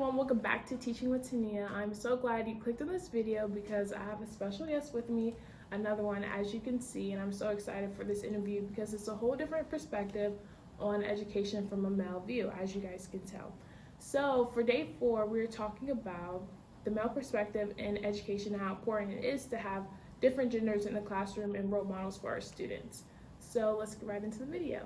everyone, welcome back to Teaching with Tenia. I'm so glad you clicked on this video because I have a special guest with me, another one as you can see, and I'm so excited for this interview because it's a whole different perspective on education from a male view, as you guys can tell. So for day 4, we're talking about the male perspective in education and how important it is to have different genders in the classroom and role models for our students. So let's get right into the video.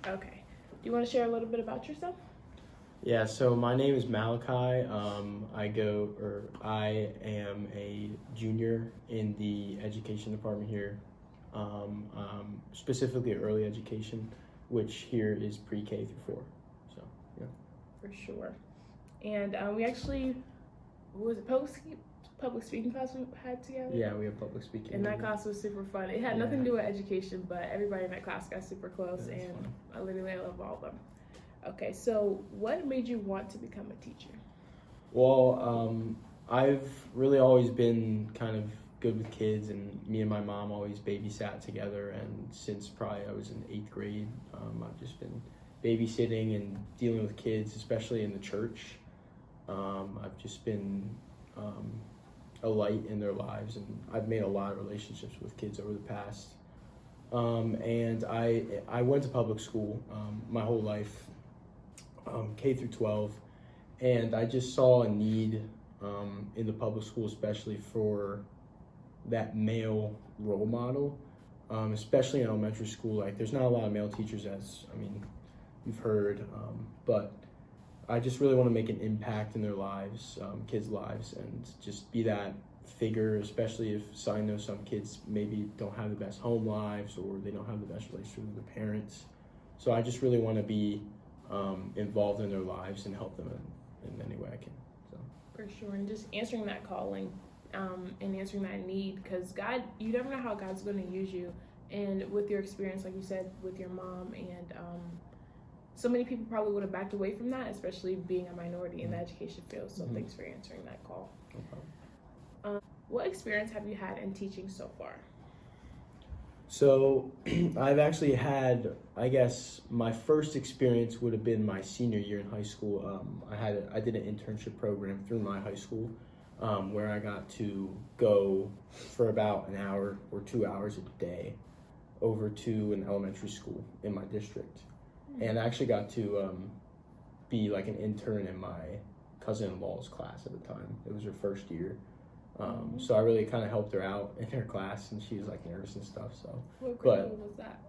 Okay, do you want to share a little bit about yourself? Yeah, so my name is Malachi. I am a junior in the education department here, specifically early education, which here is pre-K through 4. So, yeah. For sure. And we actually, what was it, public speaking class we had together? Yeah, we have public speaking. And that class was super fun. It had nothing to do with education, but everybody in that class got super close, and fun. I love all of them. Okay, so what made you want to become a teacher? Well, I've really always been kind of good with kids, and me and my mom always babysat together, and since probably I was in 8th grade, I've just been babysitting and dealing with kids, especially in the church. I've just been a light in their lives, and I've made a lot of relationships with kids over the past. And I went to public school my whole life, K through 12, and I just saw a need in the public school, especially for that male role model, especially in elementary school. Like, there's not a lot of male teachers, as you've heard, but I just really want to make an impact in their lives, kids' lives, and just be that figure, especially if I know some kids maybe don't have the best home lives or they don't have the best relationship with their parents. So I just really want to be involved in their lives and help them in any way I can. So. For sure, and just answering that calling and answering that need, because God, you never know how God's going to use you. And with your experience, like you said, with your mom, and so many people probably would have backed away from that, especially being a minority in the education field. So thanks for answering that call. No problem. What experience have you had in teaching so far? So I've actually had, I guess, my first experience would have been my senior year in high school. I did an internship program through my high school where I got to go for about an hour or 2 hours a day over to an elementary school in my district. And I actually got to be like an intern in my cousin-in-law's class at the time. It was her first year. So I really kind of helped her out in her class, and she was like nervous and stuff. So, what grade was that?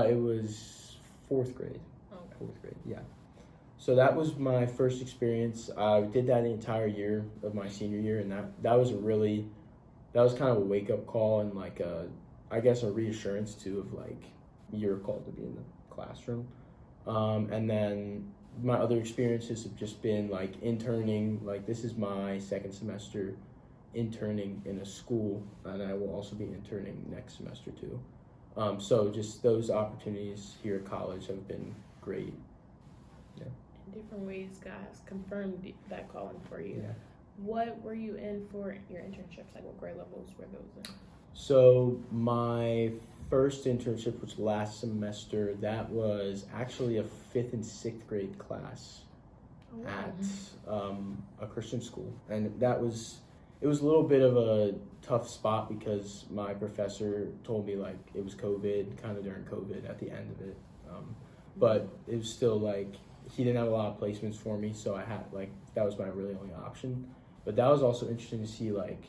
It was 4th grade. Okay. 4th grade, yeah. So that was my first experience. I did that the entire year of my senior year, and that was kind of a wake up call and like I guess a reassurance too of like you're called to be in the classroom. And then my other experiences have just been like interning. Like, this is my 2nd semester interning in a school, and I will also be interning next semester too. So just those opportunities here at college have been great. Yeah. In different ways, God has confirmed that calling for you. Yeah. What were you in for your internships? Like, what grade levels were those in? So my first internship was last semester. That was actually a 5th and 6th grade class at a Christian school, and it was a little bit of a tough spot because my professor told me like it was COVID, kind of during COVID at the end of it. But it was still like he didn't have a lot of placements for me, so I had that was my really only option. But that was also interesting to see like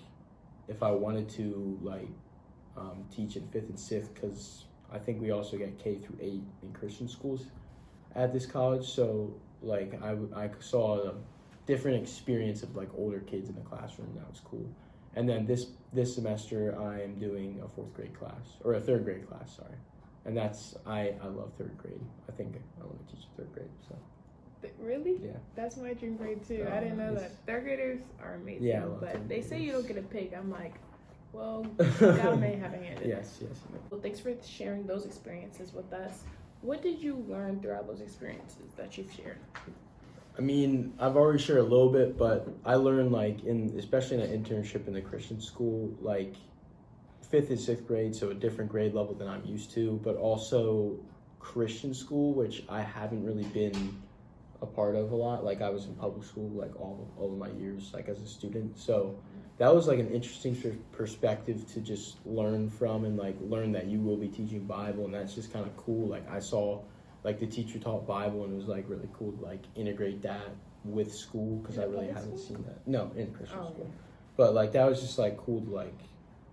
if I wanted to teach in 5th and 6th, because I think we also get K through 8 in Christian schools at this college. So like I saw a different experience of like older kids in the classroom. That was cool. And then this semester I am doing a 4th grade class, or a 3rd grade class, sorry. And that's I love 3rd grade. I think I want to teach 3rd grade. So. Really? Yeah. That's my dream grade too. I didn't know that. 3rd graders are amazing. Yeah, but they say you don't get a pick. I'm like, well, God may have a hand in it. Yes. Well, thanks for sharing those experiences with us. What did you learn throughout those experiences that you've shared? I mean, I've already shared a little bit, but I learned like especially in an internship in the Christian school, like 5th and 6th grade, so a different grade level than I'm used to, but also Christian school, which I haven't really been a part of a lot. Like I was in public school like all of my years, like as a student. So that was like an interesting perspective to just learn from, and like learn that you will be teaching Bible, and that's just kind of cool. Like I saw like the teacher taught Bible, and it was like really cool to like integrate that with school, because I really haven't seen that. No, in Christian school. But like that was just like cool to like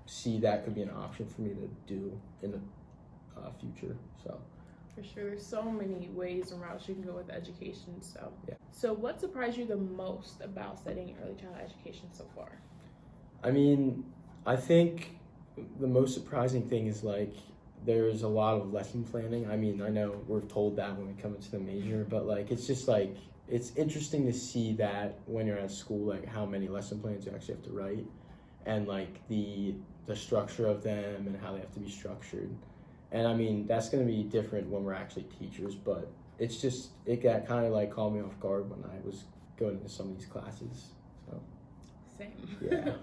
see that could be an option for me to do in the future. So For sure, there's so many ways and routes you can go with education. So yeah. So what surprised you the most about studying early childhood education so far? I mean, I think the most surprising thing is like there's a lot of lesson planning. I mean, I know we're told that when we come into the major, but like it's just like it's interesting to see that when you're at school, like how many lesson plans you actually have to write, and like the structure of them and how they have to be structured. And I mean, that's going to be different when we're actually teachers, but it's just, it got kind of like caught me off guard when I was going into some of these classes. So Same. yeah.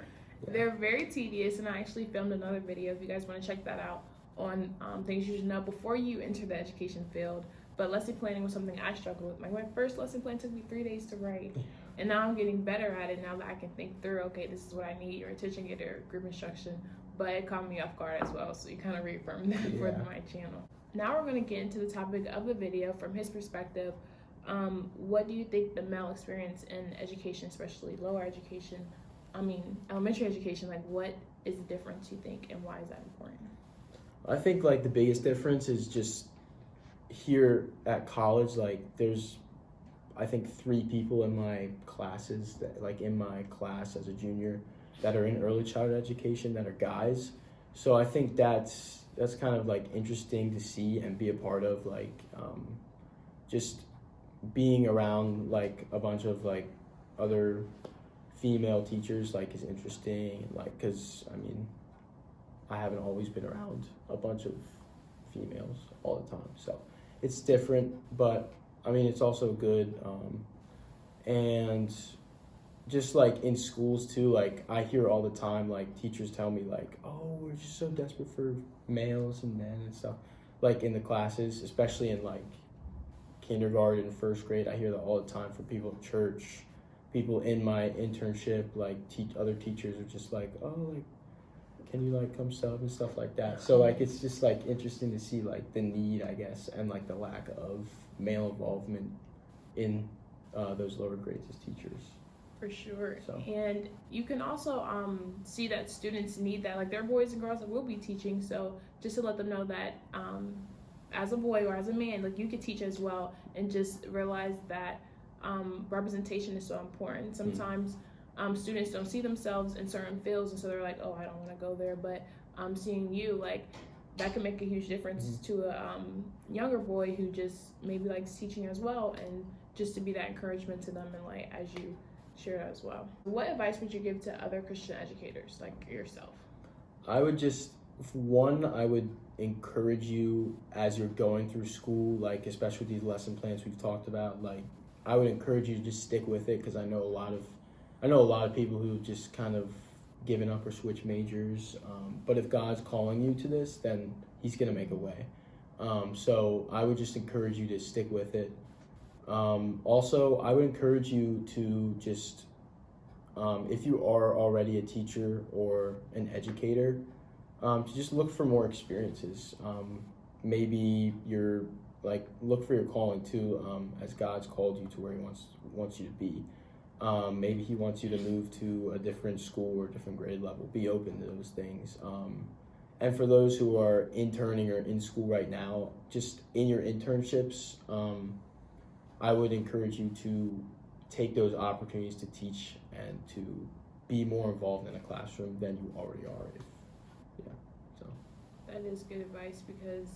They're very tedious, and I actually filmed another video if you guys want to check that out on things you should know before you enter the education field. But lesson planning was something I struggled with. Like my first lesson plan took me 3 days to write, and now I'm getting better at it now that I can think through, okay, this is what I need, or attention getter, group instruction. But it caught me off guard as well, so you kind of reaffirmed that for my channel. Now we're going to get into the topic of the video from his perspective. What do you think the male experience in education, especially elementary education, like what is the difference you think, and why is that important? I think like the biggest difference is just here at college, like there's I think 3 people in my classes that like in my class as a junior that are in early childhood education that are guys. So I think that's kind of like interesting to see and be a part of, like just being around like a bunch of like other female teachers like is interesting, like because I mean I haven't always been around a bunch of females all the time, so it's different, but I mean it's also good. And just like in schools too, like I hear all the time like teachers tell me like, oh, we're just so desperate for males and men and stuff, like in the classes, especially in like kindergarten, 1st grade. I hear that all the time from people at church, people in my internship, like other teachers are just like, oh, like can you like come sub and stuff like that. So like it's just like interesting to see like the need, I guess, and like the lack of male involvement in those lower grades as teachers. For sure. So. And you can also see that students need that. Like there are boys and girls that will be teaching, so just to let them know that as a boy or as a man, like you could teach as well, and just realize that representation is so important. Sometimes students don't see themselves in certain fields, and so they're like, oh, I don't want to go there, but seeing you, like that can make a huge difference to a younger boy who just maybe likes teaching as well, and just to be that encouragement to them, and like as you share as well. What advice would you give to other Christian educators like yourself? I would just, I would encourage you as you're going through school, like especially with these lesson plans we've talked about, like I would encourage you to just stick with it, because I know a lot of people who've just kind of given up or switched majors, but if God's calling you to this, then he's gonna make a way. So I would just encourage you to stick with it. Also, I would encourage you to just, if you are already a teacher or an educator, to just look for more experiences. Maybe look for your calling too, as God's called you to where he wants you to be. Maybe he wants you to move to a different school or a different grade level. Be open to those things. And for those who are interning or in school right now, just in your internships, I would encourage you to take those opportunities to teach and to be more involved in a classroom than you already are. That is good advice, because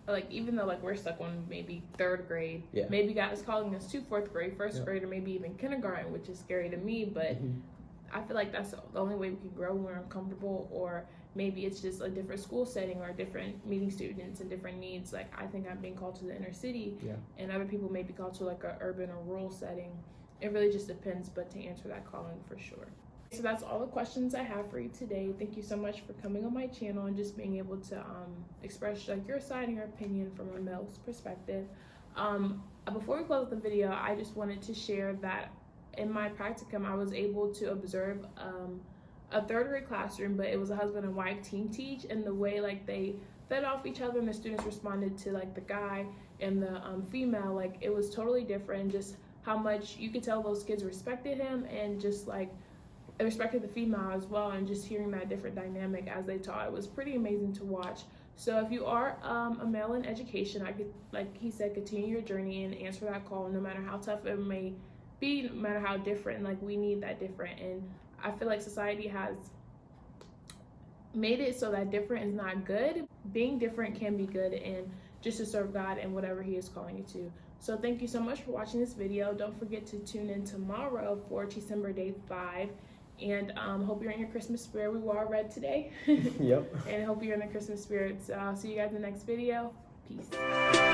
like even though like we're stuck on maybe 3rd grade, Yeah. maybe God is calling us to 4th grade, 1st grade, or maybe even kindergarten, which is scary to me, but I feel like that's the only way we can grow when we're uncomfortable, or maybe it's just a different school setting or different meeting students and different needs. Like I think I'm being called to the inner city, and other people may be called to like a urban or rural setting. It really just depends, but to answer that calling for sure. So that's all the questions I have for you today. Thank you so much for coming on my channel and just being able to express like your side and your opinion from a male's perspective. Before we close the video, I just wanted to share that in my practicum, I was able to observe a third grade classroom, but it was a husband and wife team teach, and the way like they fed off each other and the students responded to like the guy and the female, like it was totally different. Just how much you could tell those kids respected him, and just like they respected the female as well, and just hearing that different dynamic as they taught, it was pretty amazing to watch. So if you are a male in education, I could, like he said, continue your journey and answer that call, no matter how tough it may be, no matter how different. Like we need that different, and I feel like society has made it so that different is not good. Being different can be good, and just to serve God and whatever he is calling you to. So thank you so much for watching this video. Don't forget to tune in tomorrow for Tecember Day 5. And hope you're in your Christmas spirit. We wore red today. Yep. And hope you're in the Christmas spirit. So I'll see you guys in the next video. Peace.